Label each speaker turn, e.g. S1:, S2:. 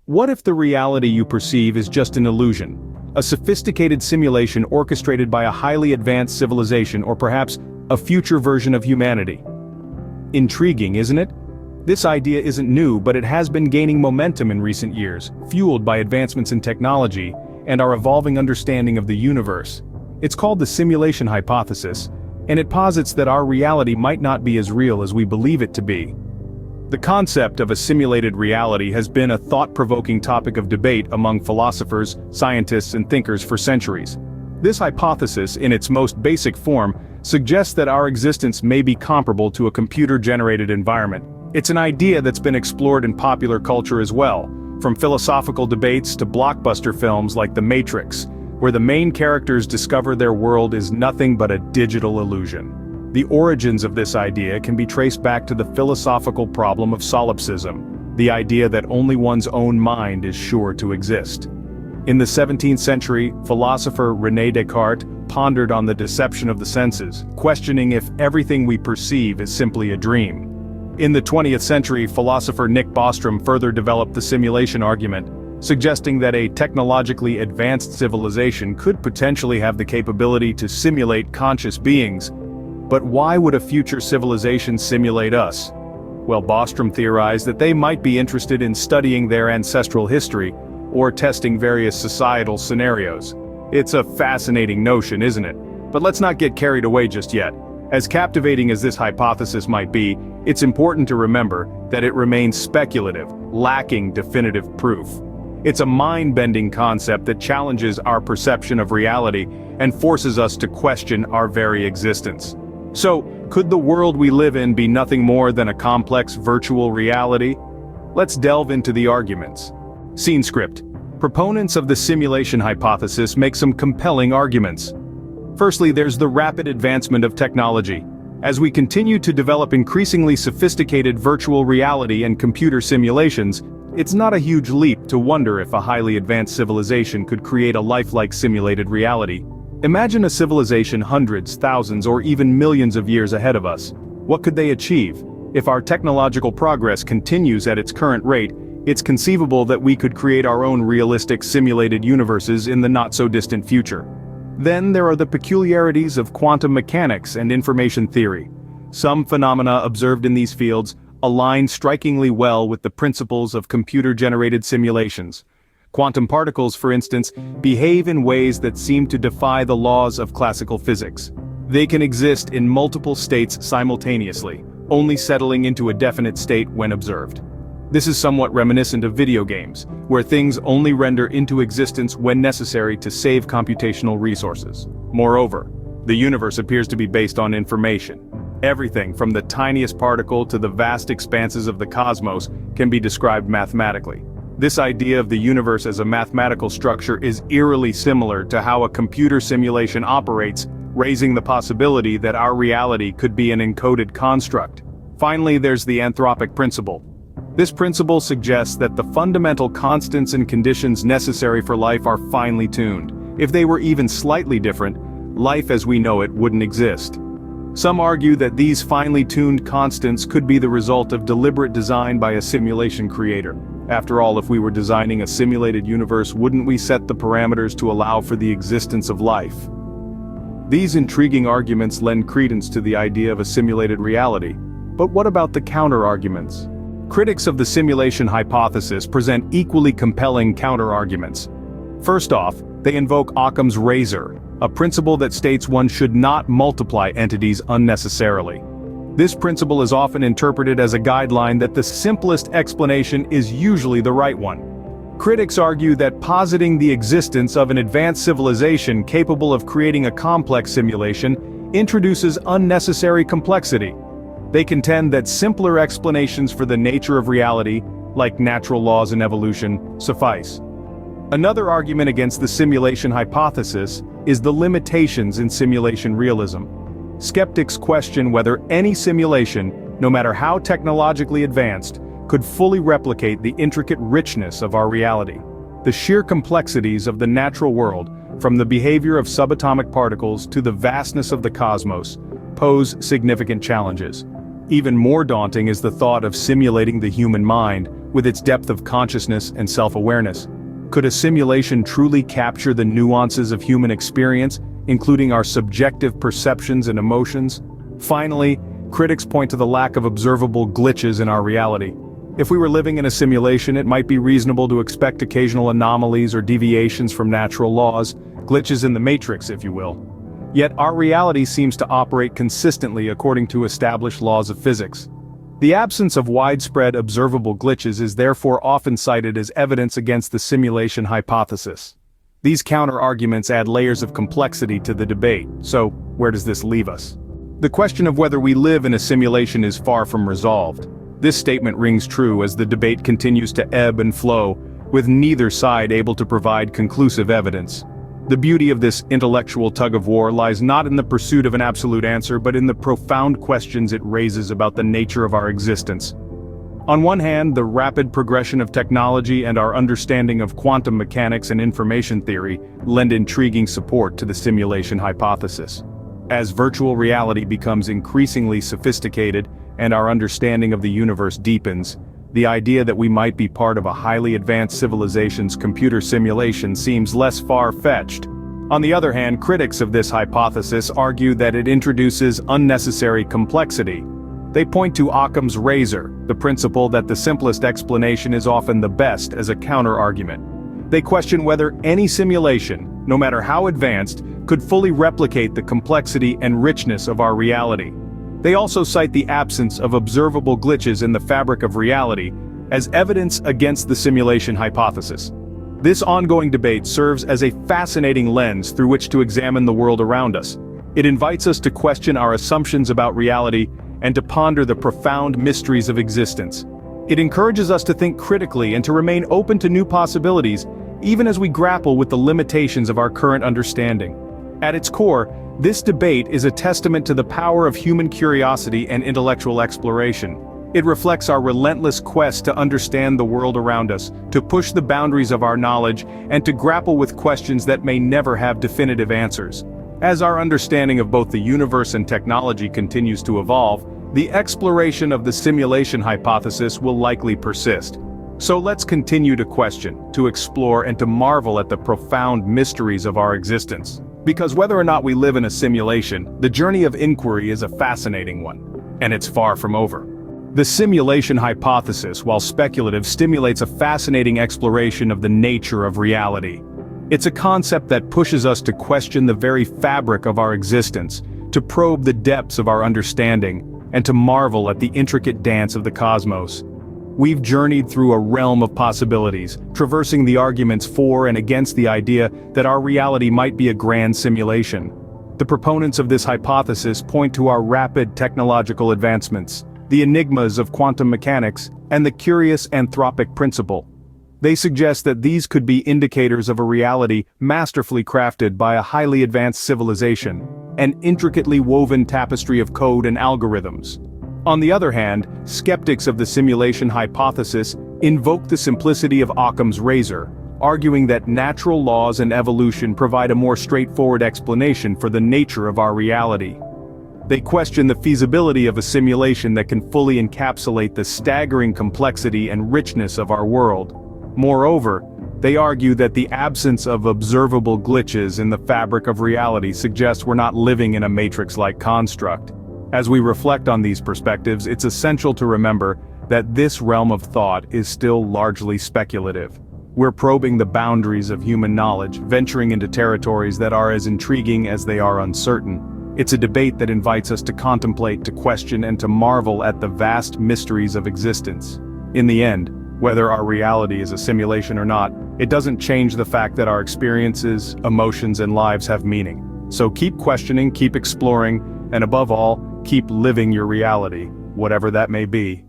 S1: What if the reality you perceive is just an illusion? A sophisticated simulation orchestrated by a highly advanced civilization, or perhaps a future version of humanity? Intriguing, isn't it? This idea isn't new, but it has been gaining momentum in recent years, fueled by advancements in technology and our evolving understanding of the universe. It's called the simulation hypothesis, and it posits that our reality might not be as real as we believe it to be. The concept of a simulated reality has been a thought-provoking topic of debate among philosophers, scientists, and thinkers for centuries. This hypothesis, in its most basic form, suggests that our existence may be comparable to a computer-generated environment. It's an idea that's been explored in popular culture as well, from philosophical debates to blockbuster films like The Matrix, where the main characters discover their world is nothing but a digital illusion. The origins of this idea can be traced back to the philosophical problem of solipsism, the idea that only one's own mind is sure to exist. In the 17th century, philosopher René Descartes pondered on the deception of the senses, questioning if everything we perceive is simply a dream. In the 20th century, philosopher Nick Bostrom further developed the simulation argument, suggesting that a technologically advanced civilization could potentially have the capability to simulate conscious beings. But why would a future civilization simulate us? Well, Bostrom theorized that they might be interested in studying their ancestral history, or testing various societal scenarios. It's a fascinating notion, isn't it? But let's not get carried away just yet. As captivating as this hypothesis might be, it's important to remember that it remains speculative, lacking definitive proof. It's a mind-bending concept that challenges our perception of reality and forces us to question our very existence. So, could the world we live in be nothing more than a complex virtual reality? Let's delve into the arguments. Scene script. Proponents of the simulation hypothesis make some compelling arguments. Firstly, there's the rapid advancement of technology. As we continue to develop increasingly sophisticated virtual reality and computer simulations, it's not a huge leap to wonder if a highly advanced civilization could create a lifelike simulated reality. Imagine a civilization hundreds, thousands, or even millions of years ahead of us. What could they achieve? If our technological progress continues at its current rate, it's conceivable that we could create our own realistic simulated universes in the not-so-distant future. Then there are the peculiarities of quantum mechanics and information theory. Some phenomena observed in these fields align strikingly well with the principles of computer-generated simulations. Quantum particles, for instance, behave in ways that seem to defy the laws of classical physics. They can exist in multiple states simultaneously, only settling into a definite state when observed. This is somewhat reminiscent of video games, where things only render into existence when necessary to save computational resources. Moreover, the universe appears to be based on information. Everything from the tiniest particle to the vast expanses of the cosmos can be described mathematically. This idea of the universe as a mathematical structure is eerily similar to how a computer simulation operates, raising the possibility that our reality could be an encoded construct. Finally, there's the anthropic principle. This principle suggests that the fundamental constants and conditions necessary for life are finely tuned. If they were even slightly different, life as we know it wouldn't exist. Some argue that these finely tuned constants could be the result of deliberate design by a simulation creator. After all, if we were designing a simulated universe, wouldn't we set the parameters to allow for the existence of life? These intriguing arguments lend credence to the idea of a simulated reality. But what about the counter-arguments? Critics of the simulation hypothesis present equally compelling counter-arguments. First off, they invoke Occam's razor, a principle that states one should not multiply entities unnecessarily. This principle is often interpreted as a guideline that the simplest explanation is usually the right one. Critics argue that positing the existence of an advanced civilization capable of creating a complex simulation introduces unnecessary complexity. They contend that simpler explanations for the nature of reality, like natural laws and evolution, suffice. Another argument against the simulation hypothesis is the limitations in simulation realism. Skeptics question whether any simulation, no matter how technologically advanced, could fully replicate the intricate richness of our reality. The sheer complexities of the natural world, from the behavior of subatomic particles to the vastness of the cosmos, pose significant challenges. Even more daunting is the thought of simulating the human mind, with its depth of consciousness and self-awareness. Could a simulation truly capture the nuances of human experience, including our subjective perceptions and emotions? Finally, critics point to the lack of observable glitches in our reality. If we were living in a simulation, it might be reasonable to expect occasional anomalies or deviations from natural laws, glitches in the matrix, if you will. Yet our reality seems to operate consistently according to established laws of physics. The absence of widespread observable glitches is therefore often cited as evidence against the simulation hypothesis. These counter-arguments add layers of complexity to the debate, so where does this leave us? The question of whether we live in a simulation is far from resolved. This statement rings true as the debate continues to ebb and flow, with neither side able to provide conclusive evidence. The beauty of this intellectual tug-of-war lies not in the pursuit of an absolute answer but in the profound questions it raises about the nature of our existence. On one hand, the rapid progression of technology and our understanding of quantum mechanics and information theory lend intriguing support to the simulation hypothesis. As virtual reality becomes increasingly sophisticated and our understanding of the universe deepens, the idea that we might be part of a highly advanced civilization's computer simulation seems less far-fetched. On the other hand, critics of this hypothesis argue that it introduces unnecessary complexity. They point to Occam's razor, the principle that the simplest explanation is often the best, as a counter-argument. They question whether any simulation, no matter how advanced, could fully replicate the complexity and richness of our reality. They also cite the absence of observable glitches in the fabric of reality as evidence against the simulation hypothesis. This ongoing debate serves as a fascinating lens through which to examine the world around us. It invites us to question our assumptions about reality and to ponder the profound mysteries of existence. It encourages us to think critically and to remain open to new possibilities, even as we grapple with the limitations of our current understanding. At its core, this debate is a testament to the power of human curiosity and intellectual exploration. It reflects our relentless quest to understand the world around us, to push the boundaries of our knowledge, and to grapple with questions that may never have definitive answers. As our understanding of both the universe and technology continues to evolve, the exploration of the simulation hypothesis will likely persist. So let's continue to question, to explore, and to marvel at the profound mysteries of our existence. Because whether or not we live in a simulation, the journey of inquiry is a fascinating one. And it's far from over. The simulation hypothesis, while speculative, stimulates a fascinating exploration of the nature of reality. It's a concept that pushes us to question the very fabric of our existence, to probe the depths of our understanding, and to marvel at the intricate dance of the cosmos. We've journeyed through a realm of possibilities, traversing the arguments for and against the idea that our reality might be a grand simulation. The proponents of this hypothesis point to our rapid technological advancements, the enigmas of quantum mechanics, and the curious anthropic principle. They suggest that these could be indicators of a reality masterfully crafted by a highly advanced civilization, an intricately woven tapestry of code and algorithms. On the other hand, skeptics of the simulation hypothesis invoke the simplicity of Occam's razor, arguing that natural laws and evolution provide a more straightforward explanation for the nature of our reality. They question the feasibility of a simulation that can fully encapsulate the staggering complexity and richness of our world. Moreover, they argue that the absence of observable glitches in the fabric of reality suggests we're not living in a matrix-like construct. As we reflect on these perspectives, it's essential to remember that this realm of thought is still largely speculative. We're probing the boundaries of human knowledge, venturing into territories that are as intriguing as they are uncertain. It's a debate that invites us to contemplate, to question, and to marvel at the vast mysteries of existence. In the end, whether our reality is a simulation or not, it doesn't change the fact that our experiences, emotions, and lives have meaning. So keep questioning, keep exploring, and above all, keep living your reality, whatever that may be.